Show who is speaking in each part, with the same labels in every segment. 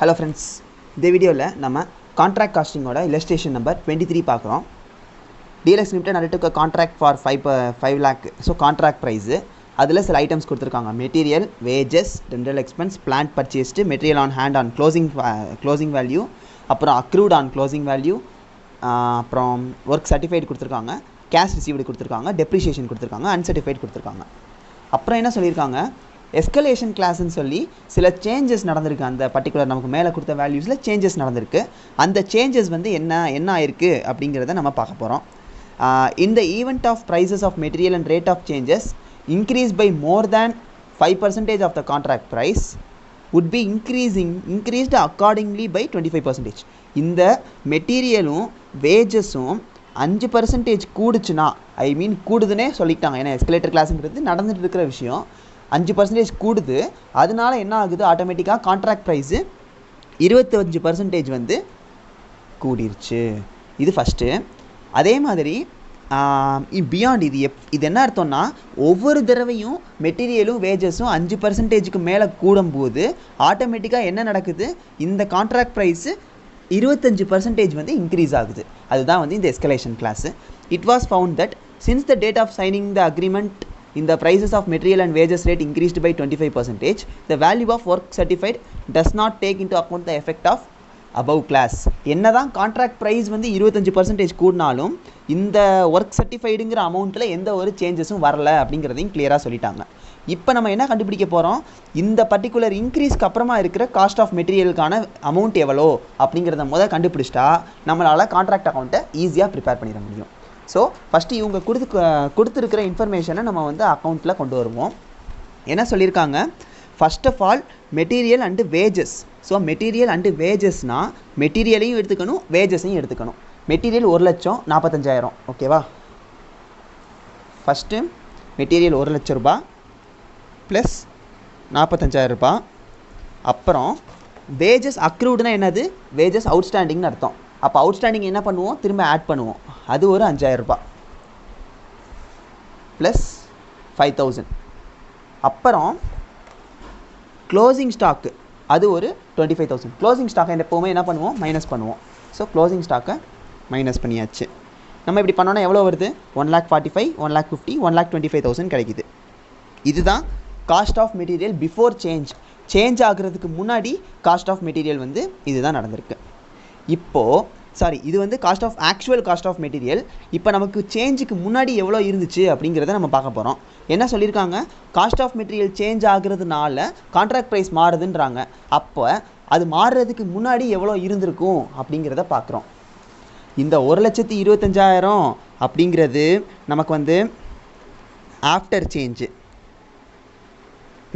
Speaker 1: Hello friends, this video நம்ம contract costing ஓட illustration number 23 பார்க்குறோம். DLX Limited undertook a contract for 5 lakh. So contract price அதில் சில items கொடுத்துருக்காங்க. Material, wages, rental expense, plant purchased, material on hand on closing value, அப்புறம் அக்ரூட் on closing value, அப்புறம் work certified கொடுத்துருக்காங்க, cash received கொடுத்துருக்காங்க, depreciation கொடுத்துருக்காங்க, uncertified கொடுத்துருக்காங்க. அப்புறம் என்ன சொல்லியிருக்காங்க, எஸ்கலேஷன் கிளாஸ்ன்னு சொல்லி சில சேஞ்சஸ் நடந்திருக்கு. அந்த பர்டிகுலர் நமக்கு மேலே கொடுத்த வேல்யூஸில் சேஞ்சஸ் நடந்திருக்கு. அந்த சேஞ்சஸ் வந்து என்ன ஆயிருக்கு அப்படிங்கிறத நம்ம பார்க்க போகிறோம். இந்த event of prices of material and rate of changes increased by more than 5% of the contract price would be increased accordingly by 25%. இந்த மெட்டீரியலும் வேஜஸும் 5% கூடுச்சுன்னா, ஐ மீன் கூடுதுன்னே சொல்லிட்டாங்க, ஏன்னா எஸ்கலேட்டர் கிளாஸுங்கிறது நடந்துட்டு இருக்கிற விஷயம். 5% கூடுது, அதனால என்ன ஆகுது, ஆட்டோமேட்டிக்காக கான்ட்ராக்ட் ப்ரைஸு 25% வந்து கூடிருச்சு. இது ஃபஸ்ட்டு. அதே மாதிரி பியாண்ட் இது என்ன அர்த்தம்னா, ஒவ்வொரு தடவையும் மெட்டீரியலும் வேஜஸும் 5%க்கு மேலே கூடும்போது ஆட்டோமேட்டிக்காக என்ன நடக்குது, இந்த கான்ட்ராக்ட் ப்ரைஸு 25% வந்து இன்க்ரீஸ் ஆகுது. அதுதான் வந்து இந்த escalation clause. It was found that since the date of signing the agreement in the prices of material and wages rate increased by 25%, the value of work certified does not take into account the effect of above class. என்னதான் contract price வந்து 25% கூடினாலும் இந்த work சர்டிஃபைடுங்கிற அமௌண்ட்டில் எந்த ஒரு சேஞ்சஸும் வரல அப்படிங்கிறதையும் கிளியராக சொல்லிட்டாங்க. இப்போ நம்ம என்ன கண்டுபிடிக்க போகிறோம், இந்த பர்டிகுலர் இன்க்ரீஸ்க்கு அப்புறமா இருக்கிற காஸ்ட் ஆஃப் மெட்டீரியலுக்கான அமௌண்ட் எவ்வளோ அப்படிங்கிறத முதல் கண்டுபிடிச்சிட்டா நம்மளால் கான்ட்ராக்ட் அக்கௌண்ட்டை ஈஸியாக ப்ரிப்பேர் பண்ணிட முடியும். ஸோ ஃபஸ்ட்டு இவங்க கொடுத்துருக்கிற இன்ஃபர்மேஷனை நம்ம வந்து அக்கௌண்ட்டில் கொண்டு வருவோம். என்ன சொல்லியிருக்காங்க, first of all material and wages. So material அண்டு வேஜஸ்னால் மெட்டீரியலையும் எடுத்துக்கணும், வேஜஸையும் எடுத்துக்கணும். மெட்டீரியல் 1,45,000, ஓகேவா. ஃபஸ்ட்டு மெட்டீரியல் 1,00,000 ரூபா ப்ளஸ் 45,000 ரூபா. அப்புறம் வேஜஸ் அக்ரூடுனா என்னது, வேஜஸ் அவுட்ஸ்டாண்டிங்னு அர்த்தம். அப்போ அவுட்ஸ்டாண்டிங் என்ன பண்ணுவோம், திரும்ப ஆட் பண்ணுவோம். அது ஒரு 5,000 ரூபா ப்ளஸ் 5,000. அப்புறம் க்ளோசிங் ஸ்டாக்கு அது ஒரு 25,000. க்ளோசிங் ஸ்டாக்கை எப்போவுமே என்ன பண்ணுவோம், மைனஸ் பண்ணுவோம். ஸோ க்ளோசிங் ஸ்டாக்கை மைனஸ் பண்ணியாச்சு. நம்ம இப்படி பண்ணோன்னா எவ்வளோ வருது, 1,45,000, 1,50,000, 1,25,000 கிடைக்குது. இதுதான் cost of material before change ஆகிறதுக்கு முன்னாடி காஸ்ட் ஆஃப் மெட்டீரியல் வந்து இதுதான் நடந்திருக்கு. இப்போது இது வந்து ஆக்சுவல் காஸ்ட் ஆஃப் மெட்டீரியல். இப்போ நமக்கு சேஞ்சுக்கு முன்னாடி எவ்வளோ இருந்துச்சு அப்படிங்கிறத நம்ம பார்க்க போகிறோம். என்ன சொல்லியிருக்காங்க, காஸ்ட் ஆஃப் மெட்டீரியல் சேஞ்ச் ஆகுறதுனால கான்ட்ராக்ட் ப்ரைஸ் மாறுதுன்றாங்க. அப்போ அது மாறுறதுக்கு முன்னாடி எவ்வளோ இருந்திருக்கும் அப்படிங்கிறத பார்க்குறோம். இந்த 1,25,000 அப்படிங்கிறது நமக்கு வந்து ஆஃப்டர் சேஞ்சு.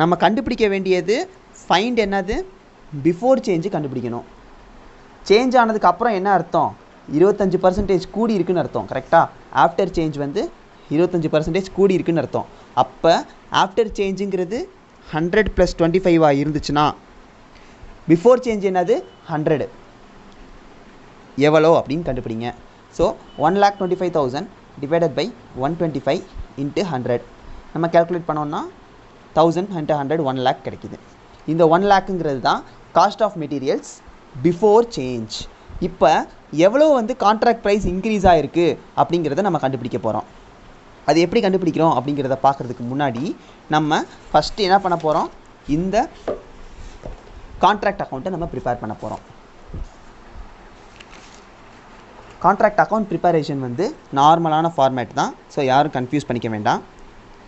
Speaker 1: நம்ம கண்டுபிடிக்க வேண்டியது ஃபைண்ட் என்னது, பிஃபோர் சேஞ்சு கண்டுபிடிக்கணும். சேஞ்ச் ஆனதுக்கு அப்புறம் என்ன அர்த்தம், 25% கூடி இருக்குன்னு அர்த்தம், கரெக்டாக. ஆஃப்டர் சேஞ்ச் வந்து 25% கூடி இருக்குன்னு அர்த்தம். அப்போ ஆஃப்டர் சேஞ்சுங்கிறது 100 + 25 இருந்துச்சுன்னா பிஃபோர் சேஞ்ச் என்னது 100 எவ்வளோ அப்படின்னு கண்டுபிடிங்க. ஸோ 1,25,000 டிவைடட் பை 125 × 100 நம்ம கேல்குலேட் பண்ணோம்னா 1000 × 100 1 lakh கிடைக்குது. இந்த 1 lakhங்கிறது தான் cost of materials before change. இப்போ எவ்வளோ வந்து கான்ட்ராக்ட் ப்ரைஸ் இன்க்ரீஸ் ஆகிருக்கு அப்படிங்கிறத நம்ம கண்டுபிடிக்க போகிறோம். அது எப்படி கண்டுபிடிக்கிறோம் அப்படிங்கிறத பார்க்குறதுக்கு முன்னாடி நம்ம ஃபஸ்ட்டு என்ன பண்ண போகிறோம், இந்த கான்ட்ராக்ட் அக்கௌண்ட்டை நம்ம ப்ரிப்பேர் பண்ண போகிறோம். கான்ட்ராக்ட் அக்கௌண்ட் ப்ரிப்பரேஷன் வந்து நார்மலான ஃபார்மேட் தான். ஸோ யாரும் கன்ஃபியூஸ் பண்ணிக்க வேண்டாம்.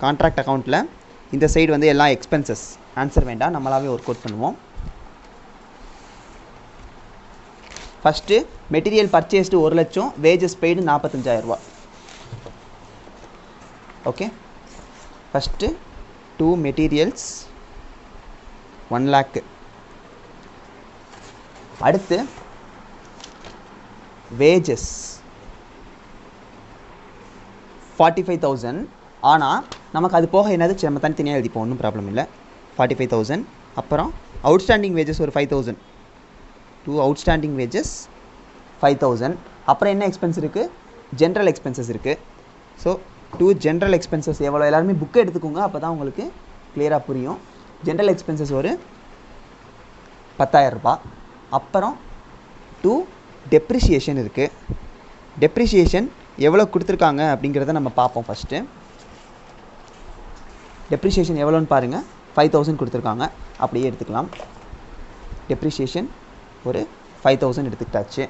Speaker 1: கான்ட்ராக்ட் அக்கௌண்ட்டில் இந்த சைடு வந்து எல்லா எக்ஸ்பென்சஸ் ஆன்சர் வேண்டாம், நம்மளாவே ஒர்க் அவுட் பண்ணுவோம். First material purchased 1,00,000, wages paid 45,000 ரூபா. Okay, first 2 materials 1 lakh. அடுத்து வேஜஸ் 45,000. ஆனால் நமக்கு அது போக என்னது, நம்ம தனித்தனியாக எழுதிப்போம், ஒன்றும் ப்ராப்ளம் இல்லை. 45,000. அப்புறம் அவுட்ஸ்டாண்டிங் வேஜஸ் ஒரு 5,000. 2 அவுட்ஸ்டாண்டிங் வேஜஸ் 5,000. அப்புறம் என்ன எக்ஸ்பென்ஸ் இருக்குது, ஜென்ரல் எக்ஸ்பென்சஸ் இருக்குது. ஸோ 2 ஜென்ரல் எக்ஸ்பென்சஸ் எவ்வளோ, எல்லாருமே புக்கை எடுத்துக்கோங்க, அப்போ தான் உங்களுக்கு கிளியராக புரியும். ஜென்ரல் எக்ஸ்பென்சஸ் ஒரு 10,000 ரூபாய். அப்புறம் டு டெப்ரிஷியேஷன் இருக்குது. டெப்ரிஷியேஷன் எவ்வளோ கொடுத்துருக்காங்க அப்படிங்கிறத நம்ம பார்ப்போம். ஃபஸ்ட்டு டெப்ரிஷியேஷன் எவ்வளோன்னு பாருங்கள். 5000 கொடுத்துருக்காங்க. அப்படியே எடுத்துக்கலாம். டெப்ரிஷியேஷன் ஒரு 5000 எடுத்துக்கிட்டாச்சு.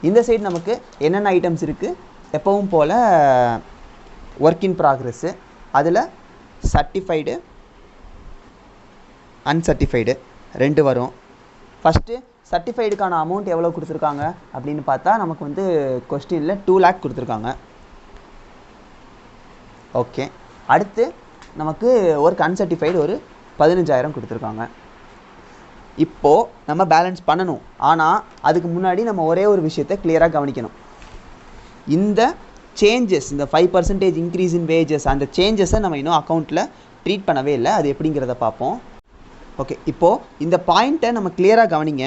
Speaker 1: இந்த சைடு நமக்கு என்னென்ன ஐட்டம்ஸ் இருக்குது, எப்பவும் போல் ஒர்க் இன் ப்ராக்ரெஸ்ஸு, அதில் சர்டிஃபைடு அன்சர்டிஃபைடு 2 வரும். ஃபஸ்ட்டு சர்டிஃபைடுக்கான அமௌண்ட் எவ்வளோ கொடுத்துருக்காங்க அப்படின்னு பார்த்தா நமக்கு வந்து கொஸ்டினில் 2 lakh கொடுத்துருக்காங்க. ஓகே, அடுத்து நமக்கு ஒர்க் அன்சர்டிஃபைடு ஒரு 15000 கொடுத்துருக்காங்க. இப்போது நம்ம பேலன்ஸ் பண்ணணும். ஆனால் அதுக்கு முன்னாடி நம்ம ஒரே ஒரு விஷயத்தை கிளியராக கவனிக்கணும். இந்த சேஞ்சஸ், இந்த 5% இன்க்ரீஸ் இன் வேஜஸ், அந்த சேஞ்சஸை நம்ம இன்னும் அக்கௌண்ட்டில் ட்ரீட் பண்ணவே இல்லை. அது எப்படிங்கிறத பார்ப்போம். ஓகே, இப்போது இந்த பாயிண்ட்டை நம்ம கிளியராக கவனிங்க.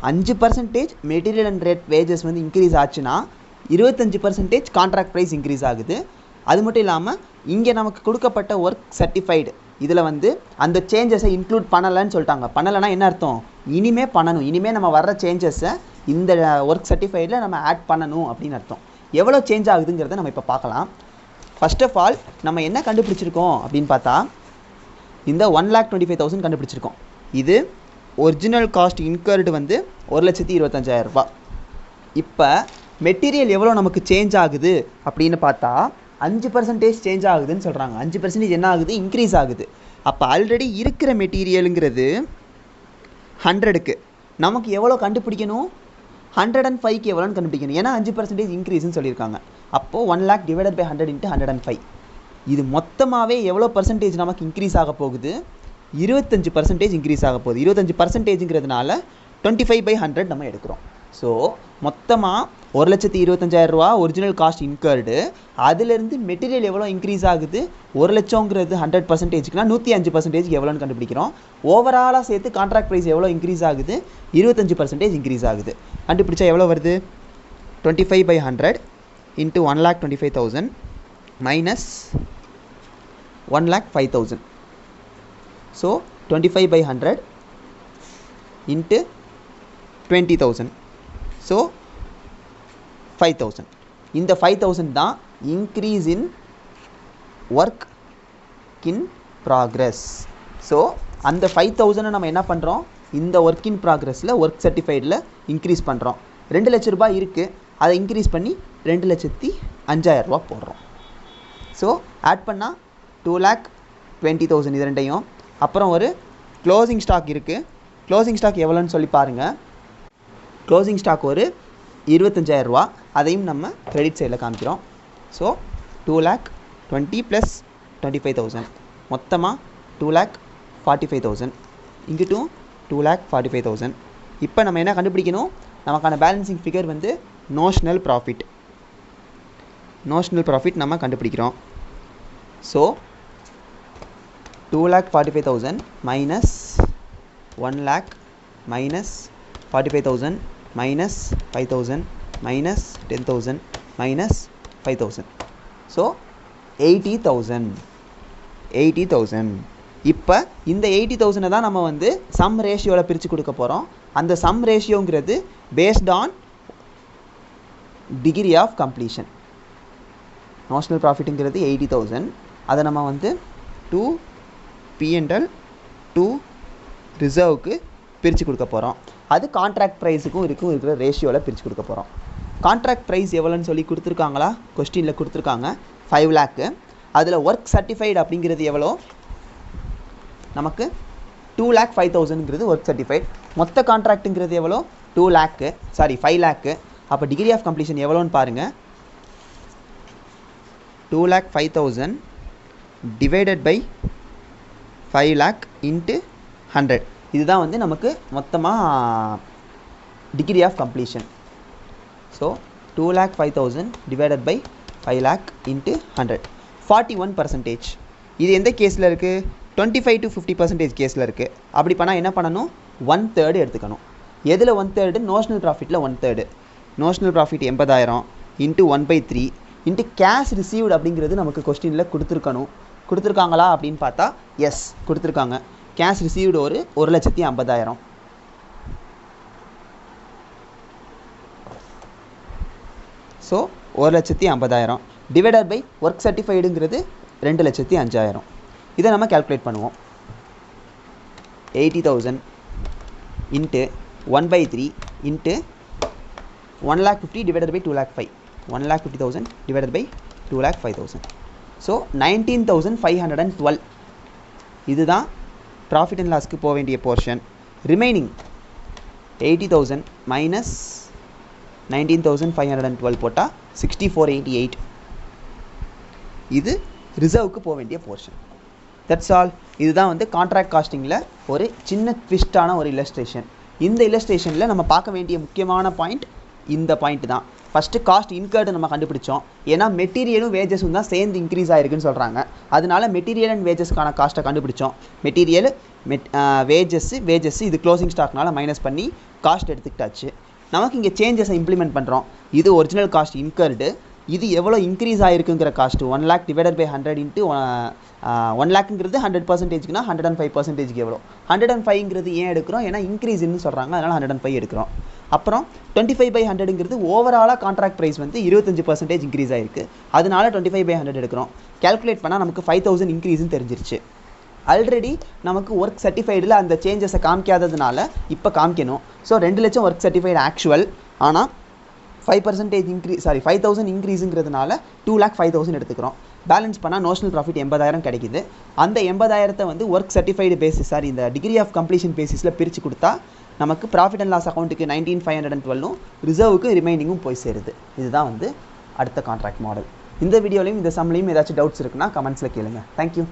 Speaker 1: 5% மெட்டீரியல் அண்ட் ரேட் வேஜஸ் வந்து இன்க்ரீஸ் ஆச்சுன்னா 25% கான்ட்ராக்ட் ப்ரைஸ் இன்க்ரீஸ் ஆகுது. அது மட்டும் இல்லாமல் இங்கே நமக்கு கொடுக்கப்பட்ட ஒர்க் சர்டிஃபைடு இதில் வந்து அந்த சேஞ்சஸை இன்க்ளூட் பண்ணலைன்னு சொல்லிட்டாங்க. பண்ணலைன்னா என்ன அர்த்தம்? இனிமே பண்ணணும். இனிமேல் நம்ம வர்ற சேஞ்சஸை இந்த ஒர்க் சர்டிஃபைடில் நம்ம ஆட் பண்ணணும் அப்படின்னு அர்த்தம். எவ்வளோ சேஞ்ச் ஆகுதுங்கிறத நம்ம இப்போ பார்க்கலாம். ஃபர்ஸ்ட் ஆஃப் ஆல் நம்ம என்ன கண்டுபிடிச்சிருக்கோம் அப்படின்னு பார்த்தா இந்த 1,25,000 கண்டுபிடிச்சிருக்கோம். இது ஒரிஜினல் காஸ்ட் இன்கர்டு வந்து 1,25,000 ரூபாய். இப்போ மெட்டீரியல் எவ்வளோ நமக்கு சேஞ்ச் ஆகுது அப்படின்னு பார்த்தா 5% சேஞ்ச் ஆகுதுன்னு சொல்கிறாங்க. 5% என்ன ஆகுது? இன்க்ரீஸ் ஆகுது. அப்போ ஆல்ரெடி இருக்கிற மெட்டீரியலுங்கிறது 100க்கு நமக்கு எவ்வளோ கண்டுபிடிக்கணும்? 105க்கு எவ்வளோன்னு கண்டுபிடிக்கணும். ஏன்னா 5% இன்க்ரீஸ்ன்னு சொல்லியிருக்காங்க. அப்போது 1 lakh டிவைடட் பை 100 × 105. இது மொத்தமாகவே எவ்வளோ பர்சன்டேஜ் நமக்கு இன்க்ரீஸ் ஆக போகுது? 25% இன்க்ரீஸ் ஆக போகுது. 25%ங்கிறதுனால 25/100 நம்ம எடுக்கிறோம். ஸோ மொத்தமாக 1,25,000 ரூபா ஒரிஜினல் காஸ்ட் இன்கர்டு. அதிலிருந்து மெட்டீரியல் எவ்வளோ இன்க்ரீஸ் ஆகுது? 1 லட்சங்கிறது 100%க்குனா 105% எவ்வளோன்னு கண்டுபிடிக்கிறோம். ஓவராலாக சேர்த்து கான்ட்ராக்ட் ப்ரைஸ் எவ்வளோ இன்க்ரீஸ் ஆகுது? 25% இன்க்ரீஸ் ஆகுது. கண்டுபிடிச்சா எவ்வளோ வருது? 25/100 × 1,25,000 minus 1,05,000. ஸோ 25/100 × 20,000. ஸோ 5,000. இந்த 5,000 தான் increase in work in progress. So அந்த 5,000 நம்ம என்ன பண்ணுறோம்? இந்த ஒர்க் இன் ப்ராக்ரஸில் ஒர்க் சர்டிஃபைடில் இன்க்ரீஸ் பண்ணுறோம். 2 லட்ச ரூபாய் இருக்குது, அதை இன்க்ரீஸ் பண்ணி 2,05,000 ரூபா போடுறோம். ஸோ ஆட் பண்ணால் 2,20,000 இது ரெண்டையும். அப்புறம் ஒரு க்ளோசிங் ஸ்டாக் இருக்குது. க்ளோசிங் ஸ்டாக் எவ்வளோன்னு சொல்லி பாருங்கள். க்ளோசிங் ஸ்டாக் ஒரு 25,000 ரூபா. அதையும் நம்ம கிரெடிட் சைடில் காமிக்கிறோம். ஸோ 2,20,000 + 25,000 மொத்தமாக 2,45,000. இங்கிட்டும் 2,45,000. இப்போ நம்ம என்ன கண்டுபிடிக்கணும்? நமக்கான பேலன்சிங் ஃபிகர் வந்து நோஷனல் ப்ராஃபிட். நோஷனல் ப்ராஃபிட் நம்ம கண்டுபிடிக்கிறோம். So 2,45,000 minus 1,00,000 minus 45,000 minus 5,000 minus 10,000 minus 5,000. So 80,000. இப்போ இந்த 80,000 தான் நம்ம வந்து சம் ரேஷியோவில் பிரித்து கொடுக்க போகிறோம். அந்த சம் ரேஷியோங்கிறது based on degree of completion. Notional ப்ராஃபிட்டுங்கிறது 80,000. அதை நம்ம வந்து 2 P&L 2 ரிசர்வுக்கு பிரித்து கொடுக்க போகிறோம். அது கான்ட்ராக்ட் ப்ரைஸுக்கும் இருக்கிற ரேஷியோவில் பிரித்து கொடுக்க போகிறோம். கான்ட்ராக்ட் ப்ரைஸ் எவ்வளோன்னு சொல்லி கொடுத்துருக்காங்களா? கொஸ்டினில் கொடுத்துருக்காங்க 5 lakh. அதில் ஒர்க் சர்டிஃபைடு அப்படிங்கிறது எவ்வளோ? நமக்கு 2,05,000ங்கிறது ஒர்க் சர்டிஃபைட். மொத்த கான்ட்ராக்ட்டுங்கிறது எவ்வளோ? 5 lakh. அப்போ டிகிரி ஆஃப் கம்ப்ளீஷன் எவ்வளோன்னு பாருங்கள். 2,05,000 டிவைடட் பை 5 lakh × 100. இதுதான் வந்து நமக்கு மொத்தமாக degree of completion. So 2,05,000 divided by 5 lakh × 100. 41%. இது எந்த கேஸில் இருக்குது? 25 to 50% கேஸில் இருக்குது. அப்படி பண்ணால் என்ன பண்ணணும்? 1/3 எடுத்துக்கணும். எதில் 1/3? நோஷனல் ப்ராஃபிட்டில் 1/3. நோஷனல் ப்ராஃபிட் 80,000 × 1/3 × கேஷ் ரிசீவ்டு அப்படிங்கிறது நமக்கு கொஸ்டினில் கொடுத்துருக்காங்களா அப்படின்னு பார்த்தா எஸ் கொடுத்துருக்காங்க. கேஷ் ரிசீவ்டு ஒரு 1,50,000. ஸோ 1,50,000 டிவைடட் பை ஒர்க் சர்டிஃபைடுங்கிறது 2,05,000. இதை நம்ம கால்குலேட் பண்ணுவோம். 80,000 into 1/3 into 1,50,000 divided by 2,05,000. 1,50,000 divided by 2,05,000. So 19,512. இதுதான் ப்ராஃபிட் அண்ட் லாஸ்க்கு போக வேண்டிய போர்ஷன். ரிமைனிங் 80,000 மைனஸ் 19,512 போட்டால் 6488. இது ரிசர்வுக்கு போக வேண்டிய போர்ஷன். That's all. இதுதான் வந்து கான்ட்ராக்ட் காஸ்டிங்கில் ஒரு சின்ன ட்விஸ்டான ஒரு இல்லஸ்ட்ரேஷன். இந்த இல்லஸ்ட்ரேஷனில் நம்ம பார்க்க வேண்டிய முக்கியமான பாயிண்ட் இந்த பாயிண்ட் தான். ஃபஸ்ட்டு காஸ்ட் இன்கர்டு நம்ம கண்டுபிடிச்சோம். ஏன்னா மெட்டீரியலும் வேஜஸும் தான் சேர்ந்து இன்க்ரீஸ் ஆகிருக்குன்னு சொல்கிறாங்க. அதனால மெட்டீரியல் அண்ட் வேஜஸ்க்கான காஸ்ட்டை கண்டுபிடிச்சோம். மெட்டீரியல் வேஜஸ் இது க்ளோசிங் ஸ்டாக்னால மைனஸ் பண்ணி காஸ்ட் எடுத்துக்கிட்டாச்சு. நமக்கு இங்கே சேஞ்சஸை இம்ப்ளிமெண்ட் பண்ணுறோம். இது ஒரிஜினல் காஸ்ட் இன்கர்டு. இது எவ்வளோ இன்க்ரீஸ் ஆகிருக்குங்கிற cost 1 lakh divided by 100 into 1 lakhங்கிறது 100%க்குனா 105%க்கு எவ்வளோ. 105ங்கிறது ஏன் எடுக்கிறோம்? ஏன்னா இன்க்ரீஸ்ன்னு சொல்கிறாங்க, அதனால் 105 எடுக்கிறோம். அப்புறம் 25/100ங்கிறது ஓவராலாக கான்ட்ராக்ட் ப்ரைஸ் வந்து 25% இன்க்ரீஸ் ஆகிருக்கு, அதனால 25/100 எடுக்கிறோம். கேல்குலேட் பண்ணால் நமக்கு 5,000 இன்க்ரீஸ்ன்னு தெரிஞ்சிருச்சு. ஆல்ரெடி நமக்கு ஒர்க் சர்டிஃபைடில் அந்த சேஞ்சஸை காமிக்காததுனால இப்போ காமிக்கணும். ஸோ 2 லட்சம் ஒர்க் சர்டிஃபைடு ஆக்சுவல், ஆனால் 5,000 இன்க்ரீஸுங்கிறதுனால 2,05,000 எடுத்துக்கிறோம். பேலன்ஸ் பண்ணால் நோஷனல் ப்ராஃபிட் 80,000 கிடைக்குது. அந்த 80,000 வந்து ஒர்க் சர்டிஃபைடு பேசிஸ் இந்த டிகிரி ஆஃப் கம்ப்ளீஷன் பேசிஸில் பிரித்து கொடுத்தா நமக்கு ப்ராஃபிட் அண்ட் லாஸ் அக்கௌண்ட்டுக்கு 19,512 ரிசர்வுக்கு ரிமைனிங்கும் போய் சேருது. இதுதான் வந்து அடுத்த கான்ட்ராக்ட் மாடல். இந்த வீடியோலையும் இந்த சம்லையும் ஏதாச்சும் டவுட்ஸ் இருக்குன்னா கமெண்ட்ஸில் கேளுங்க. தேங்க்யூ.